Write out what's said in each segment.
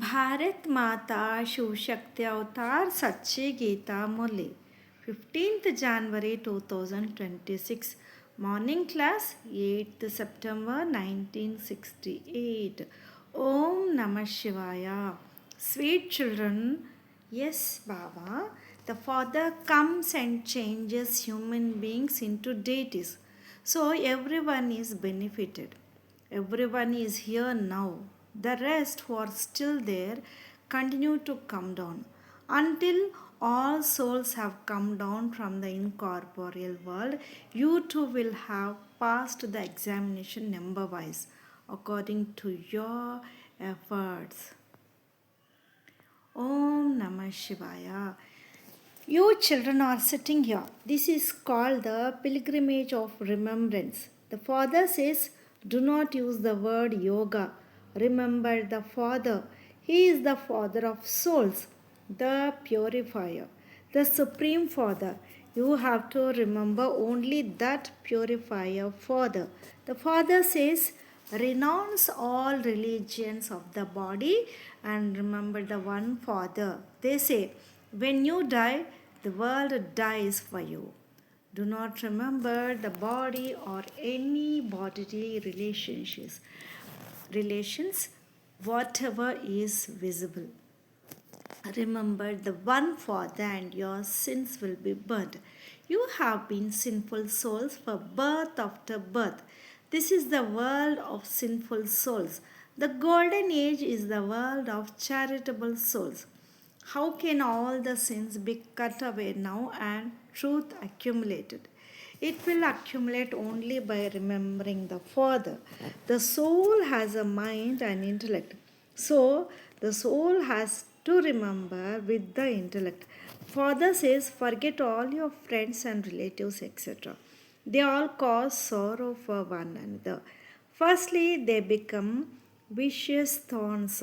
भारत माता शिव शक्ति अवतार सच्ची गीता मुरली 15th January 2026 morning class 8th September 1968 Om Namah Shivaya. Sweet children, yes Baba, the Father comes and changes human beings into deities, so everyone is benefited. Everyone is here now. The rest who are still there continue to come down until all souls have come down from the incorporeal world. You too will have passed the examination number wise according to your efforts. Om Namah Shivaya. You children are sitting here. This is called the pilgrimage of remembrance. The Father says, do not use the word yoga. Remember the Father. He is the Father of souls, the purifier, the Supreme Father. You have to remember only that purifier Father. The Father says, renounce all religions of the body and remember the one Father. They say, when you die, the world dies for you. Do not remember the body or any bodily relations, whatever is visible. Remember the one Father, and your sins will be burnt. You have been sinful souls for birth after birth. This is the world of sinful souls. The golden age is the world of charitable souls. How can all the sins be cut away now and truth accumulated? It will accumulate only by remembering the Father. The soul has a mind and intellect. So, the soul has to remember with the intellect. Father says, forget all your friends and relatives, etc. They all cause sorrow for one another. Firstly, they become vicious thorns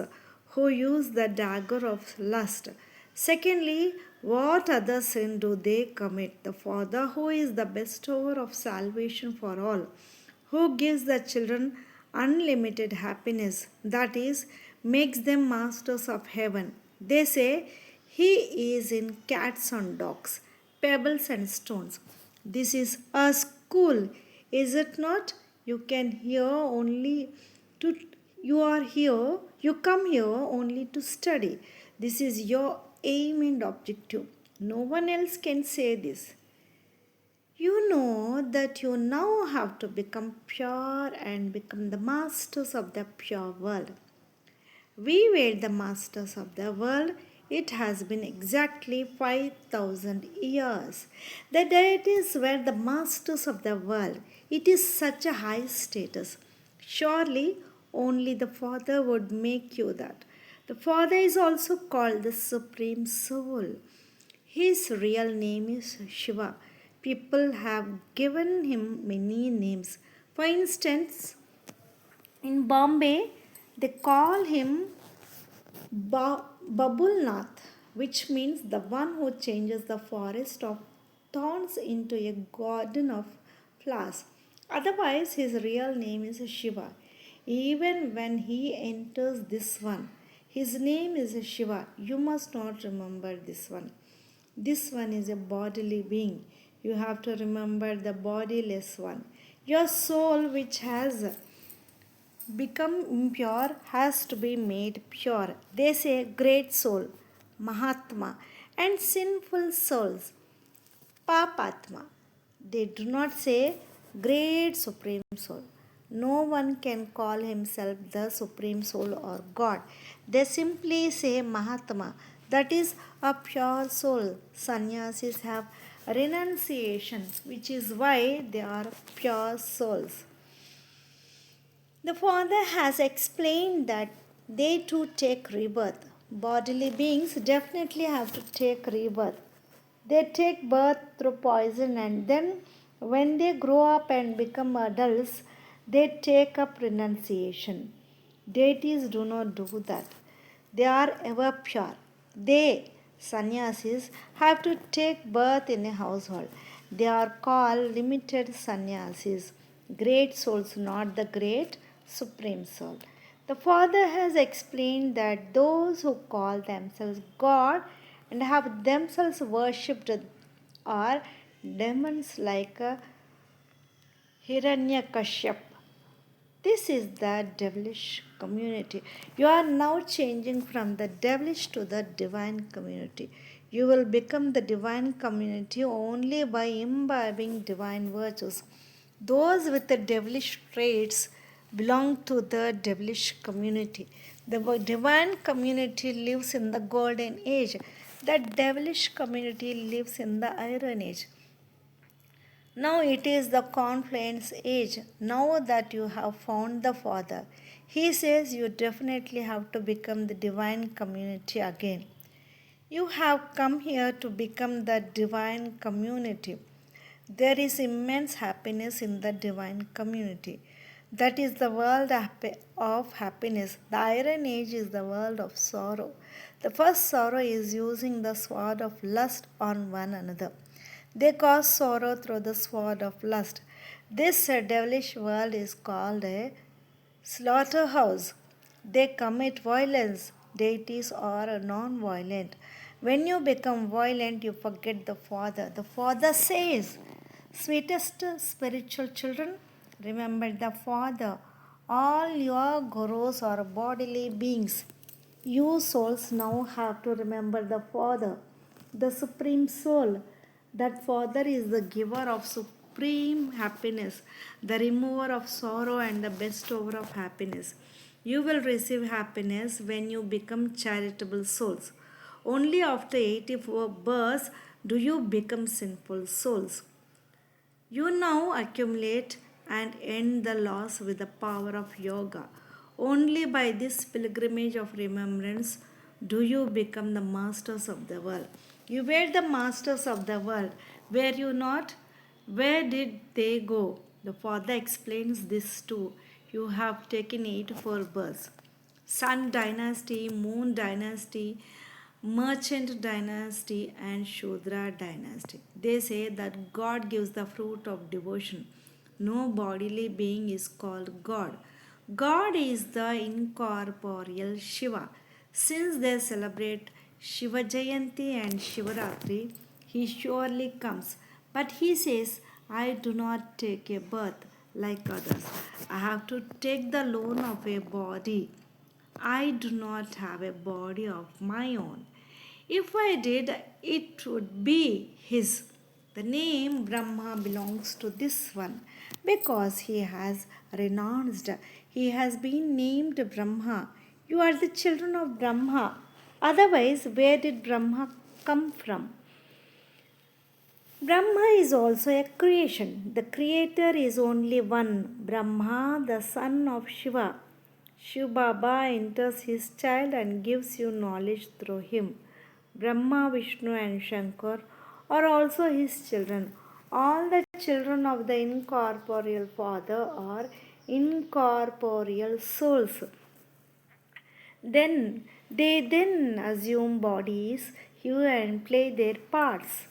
who use the dagger of lust. Secondly, what other sin do they commit? The Father, who is the bestower of salvation for all, who gives the children unlimited happiness, that is, makes them masters of heaven. They say, He is in cats and dogs, pebbles and stones. This is a school, is it not? You can hear only to you are here, you come here only to study. This is your aim and objective. No one else can say this. You know that you now have to become pure and become the masters of the pure world. We were the masters of the world. It has been exactly 5,000 years. The deities were the masters of the world. It is such a high status. Surely only the Father would make you that. The Father is also called the Supreme Soul. His real name is Shiva. People have given him many names. For instance, in Bombay, they call him Babulnath, which means the one who changes the forest of thorns into a garden of flowers. Otherwise, his real name is Shiva. Even when he enters this one, his name is Shiva. You must not remember this one. This one is a bodily being. You have to remember the bodiless one. Your soul, which has become impure, has to be made pure. They say great soul, Mahatma, and sinful souls, Papatma. They do not say great supreme soul. No one can call himself the supreme soul or God. They simply say Mahatma, that is a pure soul. Sannyasis have renunciation, which is why they are pure souls. The Father has explained that they too take rebirth. Bodily beings definitely have to take rebirth. They take birth through poison, and then when they grow up and become adults, they take up renunciation. Deities do not do that. They are ever pure. They, sannyasis, have to take birth in a household. They are called limited sannyasis, great souls, not the great supreme soul. The Father has explained that those who call themselves God and have themselves worshipped are demons like Hiranyakashyap. This is the devilish community. You are now changing from the devilish to the divine community. You will become the divine community only by imbibing divine virtues. Those with the devilish traits belong to the devilish community. The divine community lives in the golden age. The devilish community lives in the iron age. Now it is the confluence age. Now that you have found the Father, He says you definitely have to become the divine community again. You have come here to become the divine community. There is immense happiness in the divine community. That is the world of happiness. The Iron Age is the world of sorrow. The first sorrow is using the sword of lust on one another. They cause sorrow through the sword of lust. This devilish world is called a slaughterhouse. They commit violence. Deities are non violent. When you become violent, you forget the Father. The Father says, sweetest spiritual children, remember the Father. All your gurus are bodily beings. You souls now have to remember the Father, the Supreme Soul. That Father is the giver of supreme happiness, the remover of sorrow, and the bestower of happiness. You will receive happiness when you become charitable souls. Only after 84 births do you become sinful souls. You now accumulate and end the loss with the power of yoga. Only by this pilgrimage of remembrance do you become the masters of the world. You were the masters of the world. Were you not? Where did they go? The Father explains this too. You have taken 84 births. Sun dynasty, Moon dynasty, Merchant dynasty, and Shudra dynasty. They say that God gives the fruit of devotion. No bodily being is called God. God is the incorporeal Shiva. Since they celebrate Shiva Jayanti and Shivaratri, he surely comes. But he says, I do not take a birth like others. I have to take the loan of a body. I do not have a body of my own. If I did, it would be his. The name Brahma belongs to this one because he has renounced. He has been named Brahma. You are the children of Brahma. Otherwise, where did Brahma come from? Brahma is also a creation. The creator is only one, Brahma, the son of Shiva. Shiv Baba enters his child and gives you knowledge through him. Brahma, Vishnu, and Shankar are also his children. All the children of the incorporeal Father are incorporeal souls. They then assume bodies, hue and play their parts.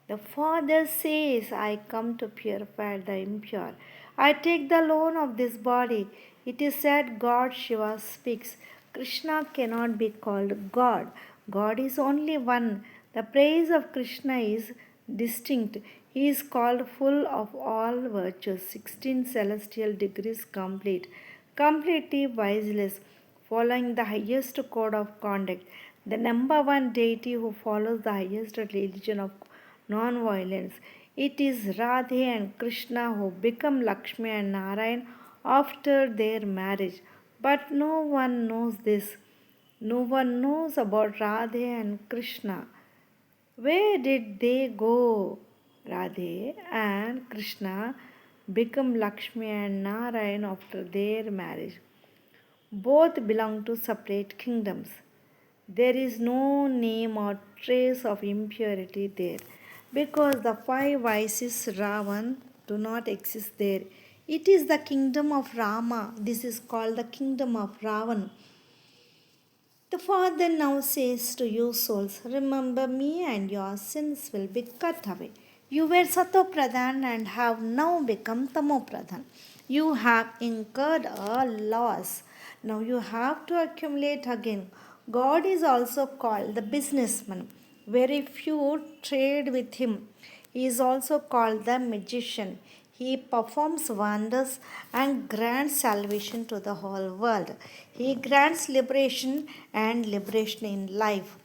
The Father says, I come to purify the impure. I take the loan of this body. It is said God Shiva speaks. Krishna cannot be called God. God is only one. The praise of Krishna is distinct. He is called full of all virtues, 16 celestial degrees complete, completely wiseless, following the highest code of conduct. The number one deity who follows the highest religion of non-violence. It is Radhe and Krishna who become Lakshmi and Narayan after their marriage. But no one knows this. No one knows about Radhe and Krishna. Where did they go? Radhe and Krishna become Lakshmi and Narayan after their marriage. Both belong to separate kingdoms. There is no name or trace of impurity there because the five vices Ravan do not exist there. It is the kingdom of Rama. This is called the kingdom of Ravan. The Father now says to you souls, remember me and your sins will be cut away. You were Sato Pradhan and have now become Tamo Pradhan. You have incurred a loss. Now you have to accumulate again. God is also called the businessman. Very few trade with him. He is also called the magician. He performs wonders and grants salvation to the whole world. He grants liberation and liberation in life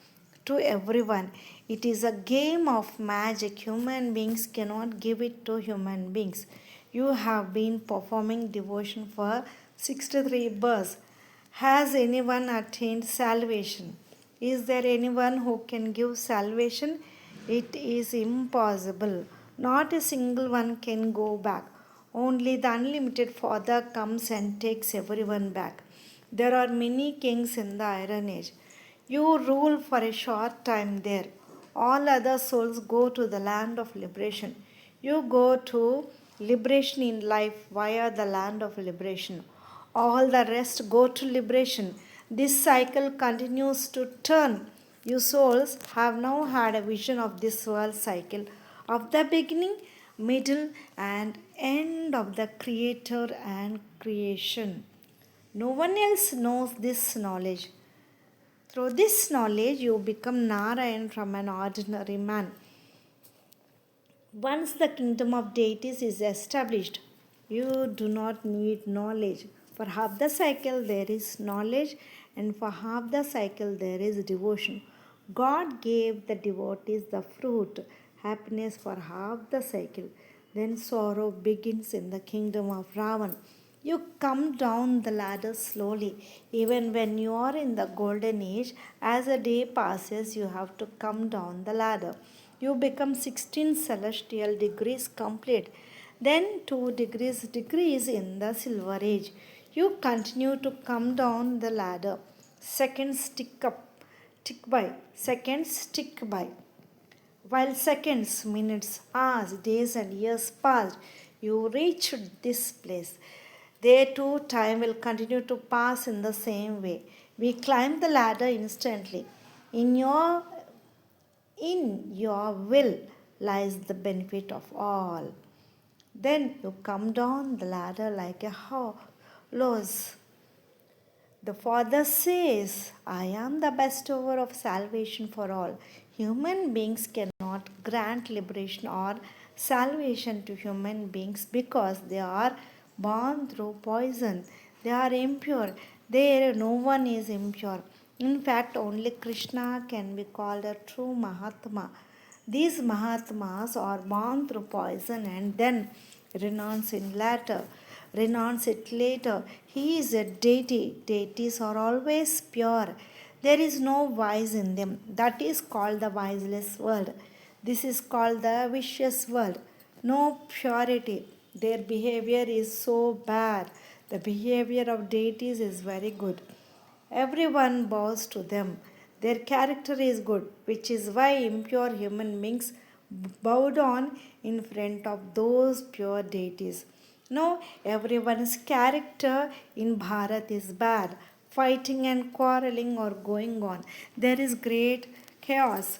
to everyone. It is a game of magic. Human beings cannot give it to human beings. You have been performing devotion for 63 births. Has anyone attained salvation? Is there anyone who can give salvation? It is impossible. Not a single one can go back. Only the unlimited Father comes and takes everyone back. There are many kings in the Iron Age. You rule for a short time there. All other souls go to the land of liberation. You go to liberation in life via the land of liberation. All the rest go to liberation. This cycle continues to turn. You souls have now had a vision of this world cycle of the beginning, middle, and end of the Creator and creation. No one else knows this knowledge. Through this knowledge, you become Narayan from an ordinary man. Once the kingdom of deities is established, you do not need knowledge. For half the cycle, there is knowledge, and for half the cycle, there is devotion. God gave the devotees the fruit, happiness for half the cycle. Then sorrow begins in the kingdom of Ravan. You come down the ladder slowly. Even when you are in the golden age, as a day passes, you have to come down the ladder. You become 16 celestial degrees complete. Then 2 degrees decrease in the silver age. You continue to come down the ladder. Seconds tick by. While seconds, minutes, hours, days, and years passed, you reached this place. There too, time will continue to pass in the same way. We climb the ladder instantly. In your in your will lies the benefit of all. Then you come down the ladder like a horse. The Father says, I am the bestower of salvation for all. Human beings cannot grant liberation or salvation to human beings because they are born through poison. They are impure. There, no one is impure. In fact, only Krishna can be called a true Mahatma. These Mahatmas are born through poison and then renounce it later. He is a deity. Deities are always pure. There is no vice in them. That is called the viceless world. This is called the vicious world. No purity. Their behavior is so bad. The behavior of deities is very good. Everyone bows to them. Their character is good, which is why impure human beings bow down in front of those pure deities. No, everyone's character in Bharat is bad. Fighting and quarreling are going on. There is great chaos.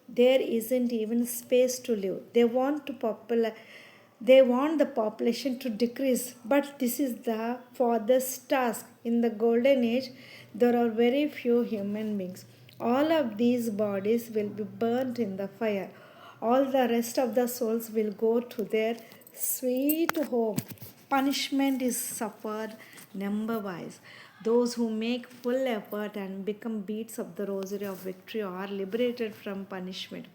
There isn't even space to live. They want the population to decrease, but this is the Father's task. In the golden age, there are very few human beings. All of these bodies will be burnt in the fire. All the rest of the souls will go to their sweet home. Punishment is suffered number wise. Those who make full effort and become beads of the rosary of victory are liberated from punishment.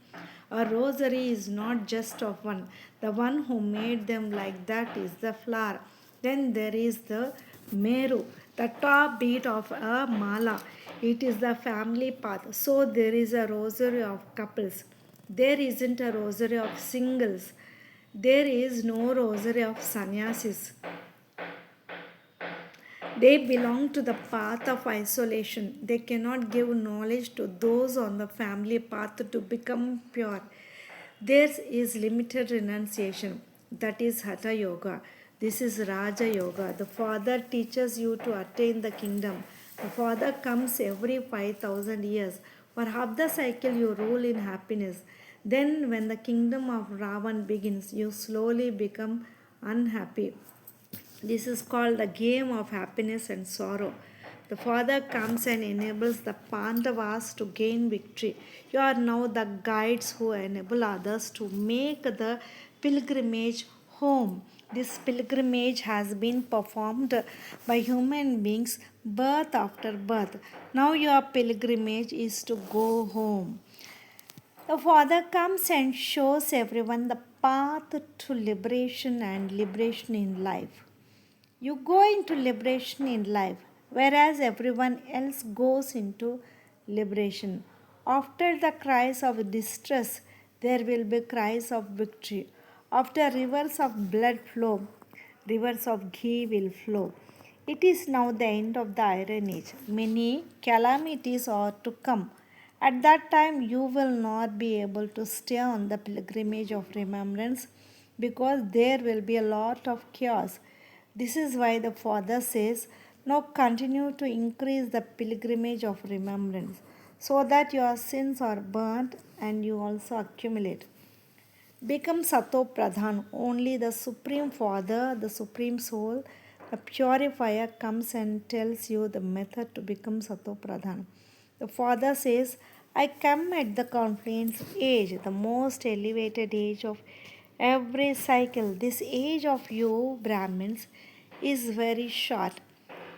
A rosary is not just of one. The one who made them like that is the flower. Then there is the Meru, the top beat of a mala. It is the family path. So there is a rosary of couples. There isn't a rosary of singles. There is no rosary of sannyasis. They belong to the path of isolation. They cannot give knowledge to those on the family path to become pure. Theirs is limited renunciation. That is Hatha Yoga. This is Raja Yoga. The Father teaches you to attain the kingdom. The Father comes every 5,000 years. For half the cycle, you rule in happiness. Then, when the kingdom of Ravan begins, you slowly become unhappy. This is called the game of happiness and sorrow. The Father comes and enables the Pandavas to gain victory. You are now the guides who enable others to make the pilgrimage home. This pilgrimage has been performed by human beings birth after birth. Now your pilgrimage is to go home. The Father comes and shows everyone the path to liberation and liberation in life. You go into liberation in life, whereas everyone else goes into liberation. After the cries of distress, there will be cries of victory. After rivers of blood flow, rivers of ghee will flow. It is now the end of the Iron Age. Many calamities are to come. At that time, you will not be able to stay on the pilgrimage of remembrance because there will be a lot of chaos. This is why the Father says, now continue to increase the pilgrimage of remembrance so that your sins are burnt and you also accumulate. Become Sato Pradhan. Only the Supreme Father, the Supreme Soul, the purifier comes and tells you the method to become Sato Pradhan. The Father says, I come at the confluence age, the most elevated age of every cycle. This age of you, Brahmins, is very short.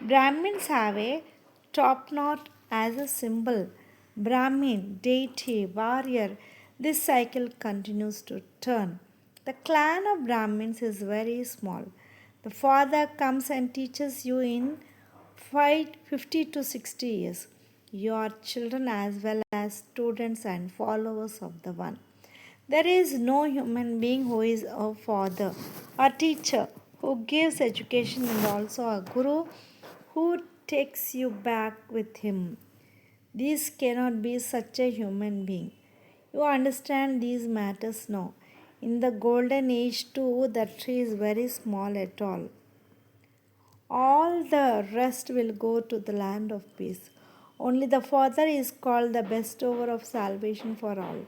Brahmins have a top knot as a symbol. Brahmin, deity, warrior. This cycle continues to turn. The clan of Brahmins is very small. The father comes and teaches you in 50 to 60 years. You are children as well as students and followers of the One. There is no human being who is a father, a teacher who gives education, and also a guru who takes you back with him. This cannot be such a human being. You understand these matters now. In the golden age, too, the tree is very small at all. All the rest will go to the land of peace. Only the Father is called the bestower of salvation for all.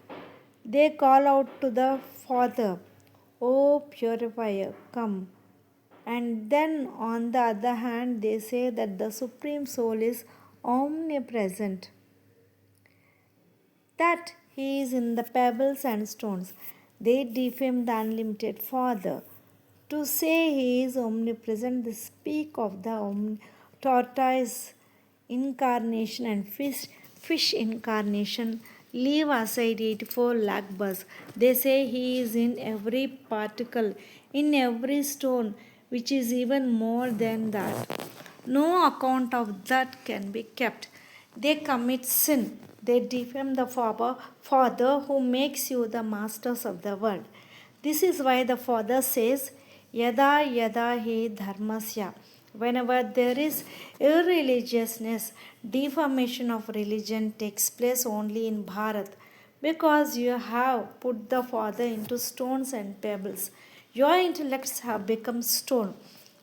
They call out to the Father, O purifier, come. And then, on the other hand, they say that the Supreme Soul is omnipresent, that he is in the pebbles and stones. They defame the unlimited Father. To say he is omnipresent, they speak of the tortoise incarnation and fish incarnation. Leave aside 84 lakh bus. They say he is in every particle, in every stone, which is even more than that. No account of that can be kept. They commit sin. They defame the Father who makes you the masters of the world. This is why the Father says, Yada yada he dharmasya. Whenever there is irreligiousness, deformation of religion takes place only in Bharat because you have put the Father into stones and pebbles. Your intellects have become stone.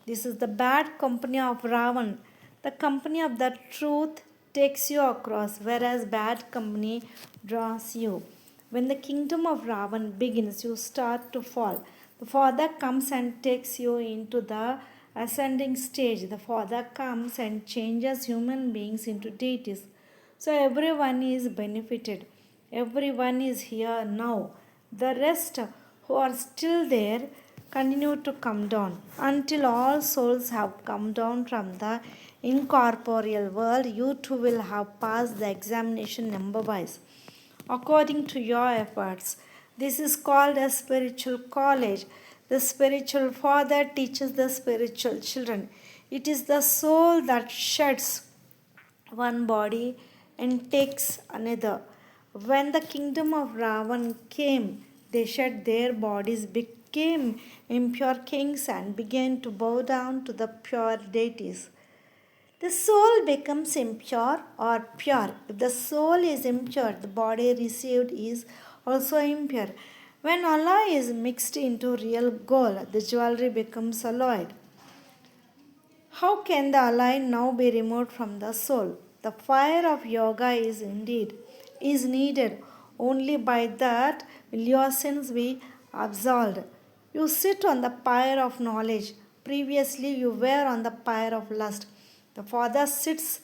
This is the bad company of Ravan. The company of the truth takes you across, whereas bad company draws you. When the kingdom of Ravan begins, you start to fall. The Father comes and takes you into the ascending stage. The Father comes and changes human beings into deities. So everyone is benefited. Everyone is here now. The rest who are still there continue to come down until all souls have come down from the incorporeal world. You too will have passed the examination number wise according to your efforts. This is called a spiritual college. The spiritual father teaches the spiritual children. It is the soul that sheds one body and takes another. When the kingdom of Ravan came, they shed their bodies, became impure kings, and began to bow down to the pure deities. The soul becomes impure or pure. If the soul is impure, the body received is also impure. When alloy is mixed into real gold, the jewelry becomes alloyed. How can the alloy now be removed from the soul? The fire of yoga is needed. Only by that will your sins be absolved. You sit on the pyre of knowledge. Previously you were on the pyre of lust. The Father sits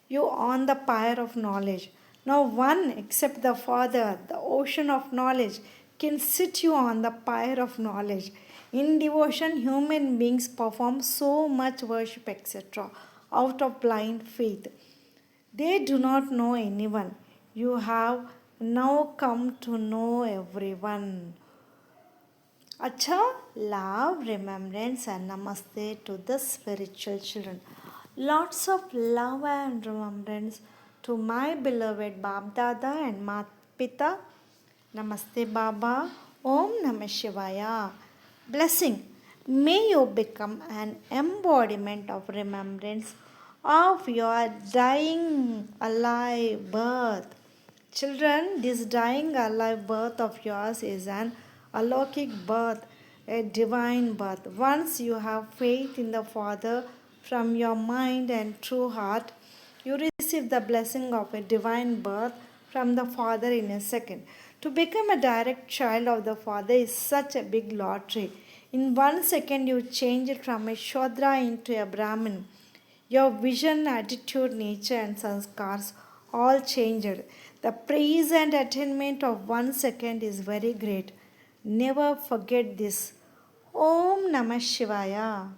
you on the pyre of knowledge. No one except the Father, the ocean of knowledge, can sit you on the pyre of knowledge. In devotion, human beings perform so much worship, etc., out of blind faith. They do not know anyone. You have now come to know everyone. Acha, love, remembrance, and namaste to the spiritual children. Lots of love and remembrance to my beloved Bab Dada and Mat Pita. Namaste Baba. Om Namah Shivaya. Blessing. May you become an embodiment of remembrance of your dying alive birth. Children, this dying alive birth of yours is an alokik birth, a divine birth. Once you have faith in the Father from your mind and true heart, you receive the blessing of a divine birth from the Father in a second. To become a direct child of the Father is such a big lottery. In 1 second, you change it from a Shodra into a Brahmin. Your vision, attitude, nature, and sanskars all changed. The praise and attainment of 1 second is very great. Never forget this. Om Namah Shivaya.